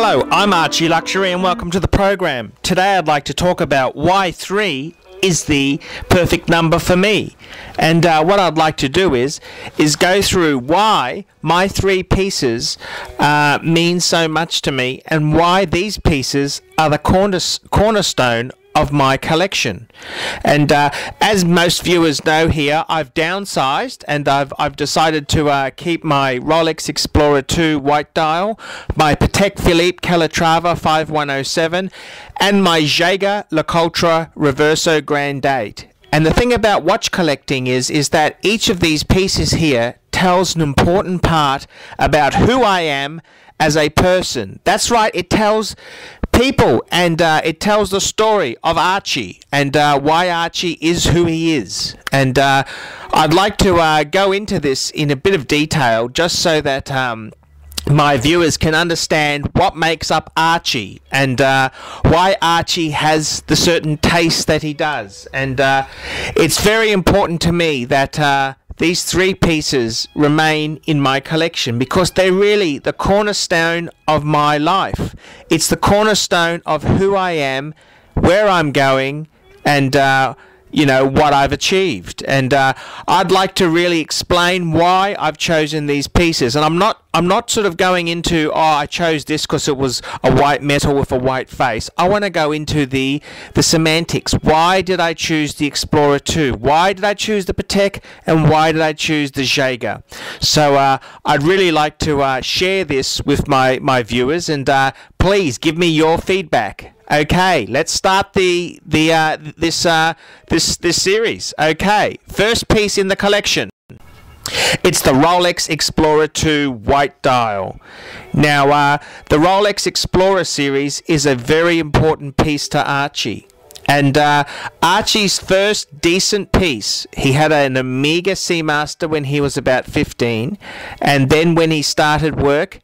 Hello, I'm Archie Luxury and welcome to the program. Today I'd like to talk about why 3 is the perfect number for me. And what I'd like to do is go through why my 3 pieces mean so much to me and why these pieces are the cornerstone of my collection. And as most viewers know here, I've downsized and I've decided to keep my Rolex Explorer 2 white dial, my Patek Philippe Calatrava 5107 and my Jaeger LeCoultre Reverso Grand Date. And the thing about watch collecting is that each of these pieces here tells an important part about who I am as a person. That's right, it tells people, and it tells the story of Archie and why Archie is who he is. And I'd like to go into this in a bit of detail just so that my viewers can understand what makes up Archie and why Archie has the certain taste that he does. And it's very important to me that these 3 pieces remain in my collection because they're really the cornerstone of my life. It's the cornerstone of who I am, where I'm going, and you know, what I've achieved. And I'd like to really explain why I've chosen these pieces. And I'm not sort of going into, oh, I chose this because it was a white metal with a white face. I want to go into the semantics. Why did I choose the Explorer 2? Why did I choose the Patek? And why did I choose the Jaeger? So I'd really like to share this with my viewers, and please give me your feedback. Okay, let's start this series. Okay, first piece in the collection. It's the Rolex Explorer 2 white dial. Now, the Rolex Explorer series is a very important piece to Archie. And Archie's first decent piece, he had an Omega Seamaster when he was about 15, and then when he started work,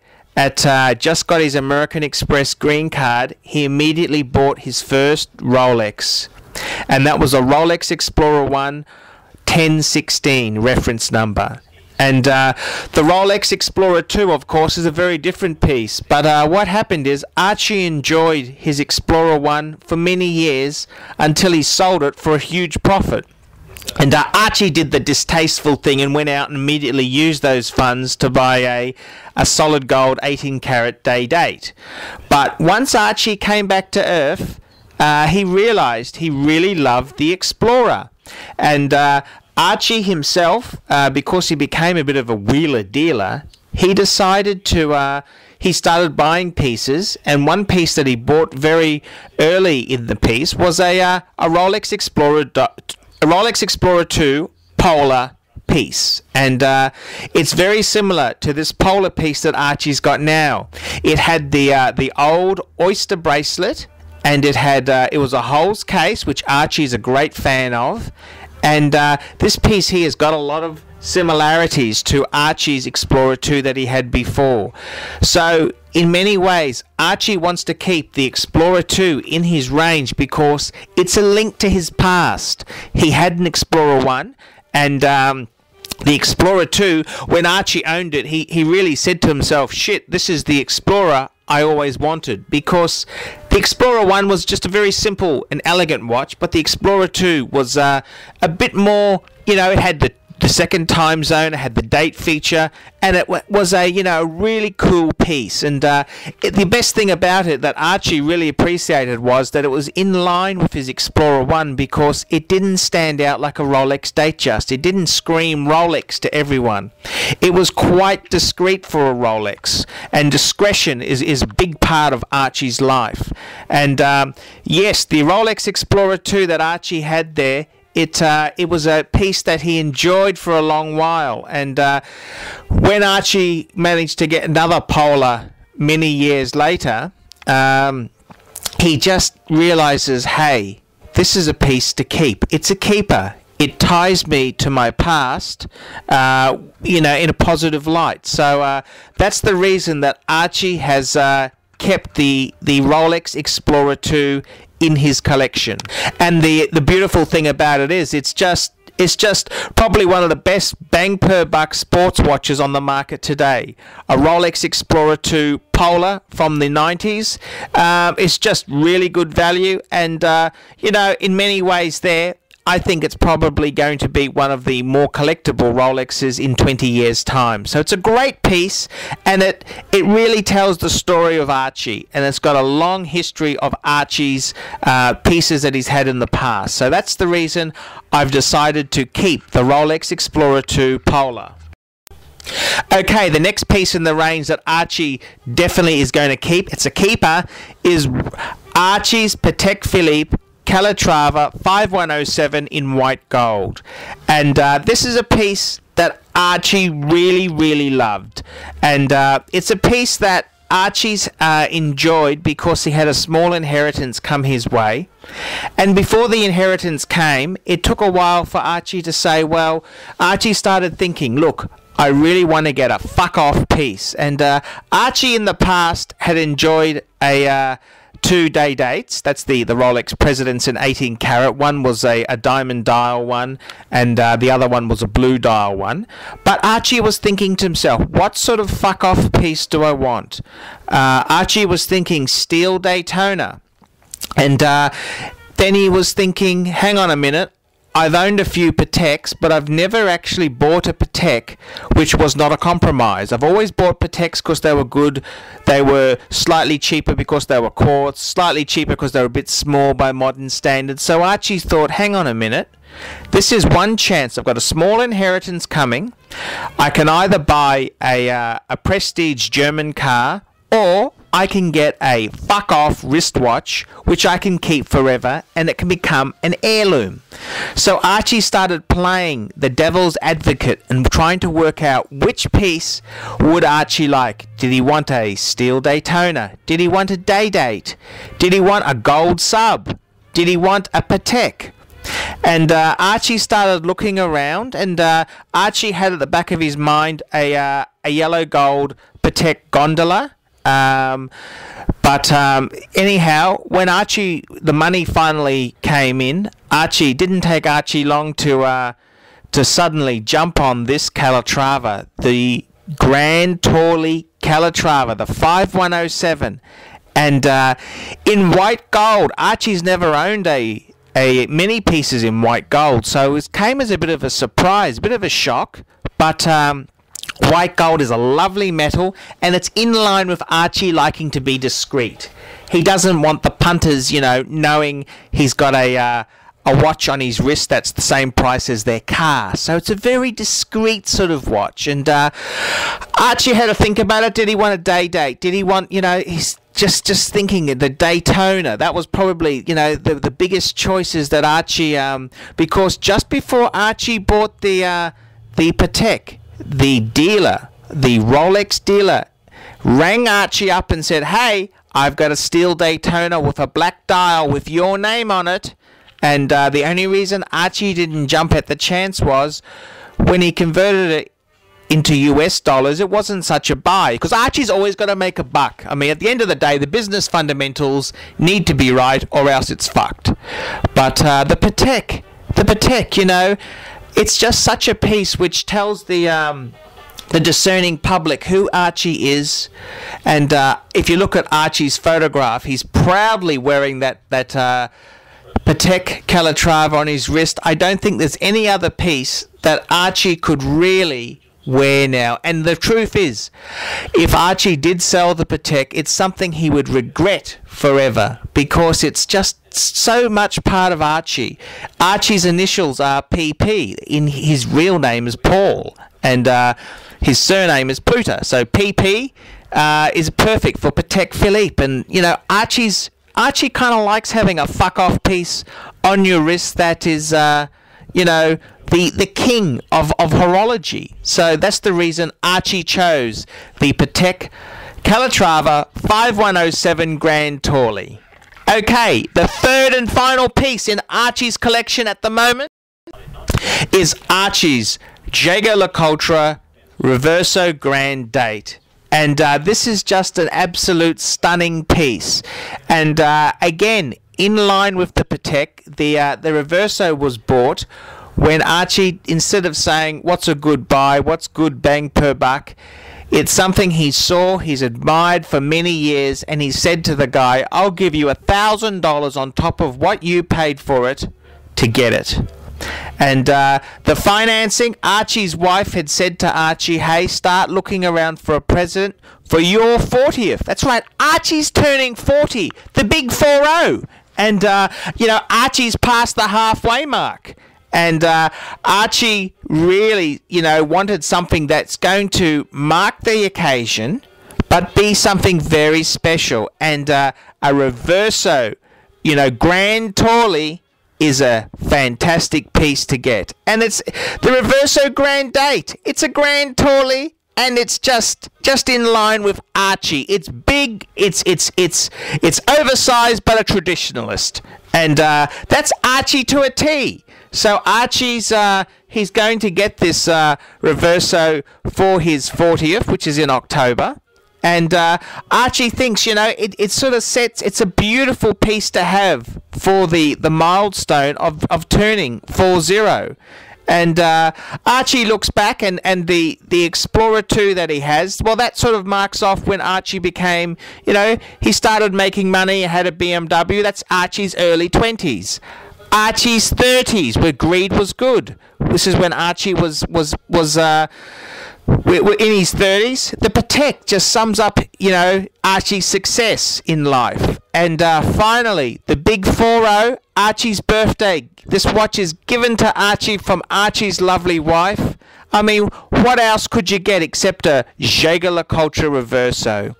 just got his American Express green card, he immediately bought his first Rolex. And that was a Rolex Explorer 1 1016 reference number. And the Rolex Explorer 2, of course, is a very different piece. But what happened is Archie enjoyed his Explorer 1 for many years until he sold it for a huge profit. And Archie did the distasteful thing and went out and immediately used those funds to buy a solid gold 18-carat day date. But once Archie came back to Earth, he realized he really loved the Explorer. And Archie himself, because he became a bit of a wheeler-dealer, he decided to... he started buying pieces, and one piece that he bought very early in the piece was a Rolex Explorer 2 Polar piece. And it's very similar to this Polar piece that Archie's got now. It had the old oyster bracelet, and it was a Holes case, which Archie's a great fan of. And this piece here has got a lot of similarities to Archie's Explorer 2 that he had before. So in many ways, Archie wants to keep the Explorer 2 in his range because it's a link to his past. He had an Explorer 1, and the Explorer 2, when Archie owned it, he really said to himself, shit, this is the Explorer I always wanted, because the Explorer 1 was just a very simple and elegant watch, but the Explorer 2 was a bit more, you know, it had the second time zone, it had the date feature, and it was a, you know, really cool piece. And the best thing about it that Archie really appreciated was that it was in line with his Explorer 1 because it didn't stand out like a Rolex Datejust. It didn't scream Rolex to everyone. It was quite discreet for a Rolex, and discretion is a big part of Archie's life. And yes, the Rolex Explorer 2 that Archie had there, it was a piece that he enjoyed for a long while. And when Archie managed to get another Polar many years later, he just realizes, hey, this is a piece to keep. It's a keeper. It ties me to my past, you know, in a positive light. So that's the reason that Archie has kept the Rolex Explorer 2 in his collection. And the beautiful thing about it is it's just It's just probably one of the best bang per buck sports watches on the market today. A Rolex Explorer 2 Polar from the 90s. It's just really good value, and you know, in many ways there, I think it's probably going to be one of the more collectible Rolexes in 20 years' time. So it's a great piece, and it really tells the story of Archie, and it's got a long history of Archie's pieces that he's had in the past. So that's the reason I've decided to keep the Rolex Explorer 2 Polar. Okay, the next piece in the range that Archie definitely is going to keep, it's a keeper, is Archie's Patek Philippe Calatrava 5107 in white gold. And this is a piece that Archie really loved. And it's a piece that Archie's enjoyed because he had a small inheritance come his way. And before the inheritance came, it took a while for Archie to say, well, Archie started thinking, look, I really want to get a fuck off piece. And Archie in the past had enjoyed a 2 day dates. That's the Rolex Presidents in 18 karat. One was a diamond dial one, and the other one was a blue dial one. But Archie was thinking to himself, what sort of fuck off piece do I want? Archie was thinking steel Daytona, and then he was thinking, hang on a minute, I've owned a few Pateks, but I've never actually bought a Patek which was not a compromise. I've always bought Pateks because they were good. They were slightly cheaper because they were quartz, slightly cheaper because they were a bit small by modern standards. So Archie thought, hang on a minute, this is one chance. I've got a small inheritance coming. I can either buy a prestige German car, or I can get a fuck off wristwatch which I can keep forever, and it can become an heirloom. So Archie started playing the devil's advocate and trying to work out which piece would Archie like. Did he want a steel Daytona? Did he want a day date? Did he want a gold sub? Did he want a Patek? And Archie started looking around, and Archie had at the back of his mind a yellow gold Patek gondola. But anyhow, when the money finally came in, didn't take Archie long to suddenly jump on this Calatrava, the Grand Tourly Calatrava, the 5107, and in white gold. Archie's never owned many pieces in white gold, so it came as a bit of a surprise, a bit of a shock, but white gold is a lovely metal, and it's in line with Archie liking to be discreet. He doesn't want the punters, you know, knowing he's got a watch on his wrist that's the same price as their car. So it's a very discreet sort of watch. And Archie had to think about it. Did he want a day date? Did he want, you know, he's just thinking the Daytona. That was probably, you know, the biggest choices that Archie, because just before Archie bought the Patek, the dealer, the Rolex dealer, rang Archie up and said, hey, I've got a steel Daytona with a black dial with your name on it. And the only reason Archie didn't jump at the chance was when he converted it into US dollars, it wasn't such a buy, because Archie's always got to make a buck. I mean, at the end of the day, the business fundamentals need to be right, or else it's fucked. But the Patek, you know, it's just such a piece which tells the discerning public who Archie is. And if you look at Archie's photograph, he's proudly wearing that Patek Calatrava on his wrist. I don't think there's any other piece that Archie could really wear now. And the truth is, if Archie did sell the Patek, it's something he would regret forever, because it's just so much part of Archie. Archie's initials are PP. In his real name is Paul, and his surname is Puter. So PP is perfect for Patek Philippe. And you know, Archie kind of likes having a fuck off piece on your wrist that is, you know, the king of horology. So that's the reason Archie chose the Patek Calatrava 5107 Grand Tourly. Okay, the third and final piece in Archie's collection at the moment is Archie's Jaeger-LeCoultre Reverso Grand Date. And this is just an absolute stunning piece. And again, in line with the Patek, the Reverso was bought when Archie, instead of saying, what's a good buy, what's good bang per buck, it's something he saw, he's admired for many years, and he said to the guy, I'll give you $1,000 on top of what you paid for it to get it. And the financing, Archie's wife had said to Archie, hey, start looking around for a present for your 40th. That's right, Archie's turning 40, the big 40. And, Archie's past the halfway mark. And Archie really, wanted something that's going to mark the occasion, but be something very special. And a Reverso, Grand Tourly is a fantastic piece to get. And it's the Reverso Grand Date. It's a Grand Tourly, and it's just in line with Archie. It's big, it's oversized, but a traditionalist. And that's Archie to a T. So Archie's he's going to get this Reverso for his 40th, which is in October. And Archie thinks, it sort of sets, it's a beautiful piece to have for the milestone of turning 40. And Archie looks back, and the Explorer 2 that he has, well, that sort of marks off when Archie became, he started making money, had a BMW. That's Archie's early 20s. Archie's 30s, where greed was good. This is when Archie was in his 30s. The Patek just sums up, Archie's success in life. And finally, the big 40, Archie's birthday. This watch is given to Archie from Archie's lovely wife. I mean, what else could you get except a Jaeger-LeCoultre Reverso?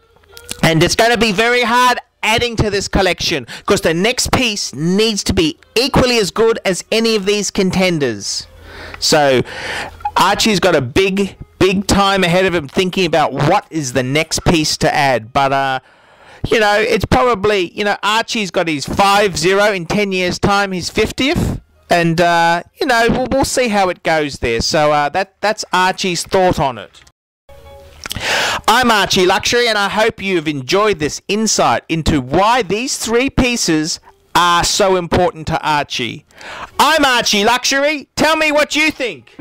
And it's going to be very hard adding to this collection, because the next piece needs to be equally as good as any of these contenders. So Archie's got a big time ahead of him thinking about what is the next piece to add. But it's probably, Archie's got his 50 in 10 years time, his 50th, and we'll see how it goes there. So that's Archie's thought on it. I'm Archie Luxury, and I hope you've enjoyed this insight into why these three pieces are so important to Archie. I'm Archie Luxury. Tell me what you think.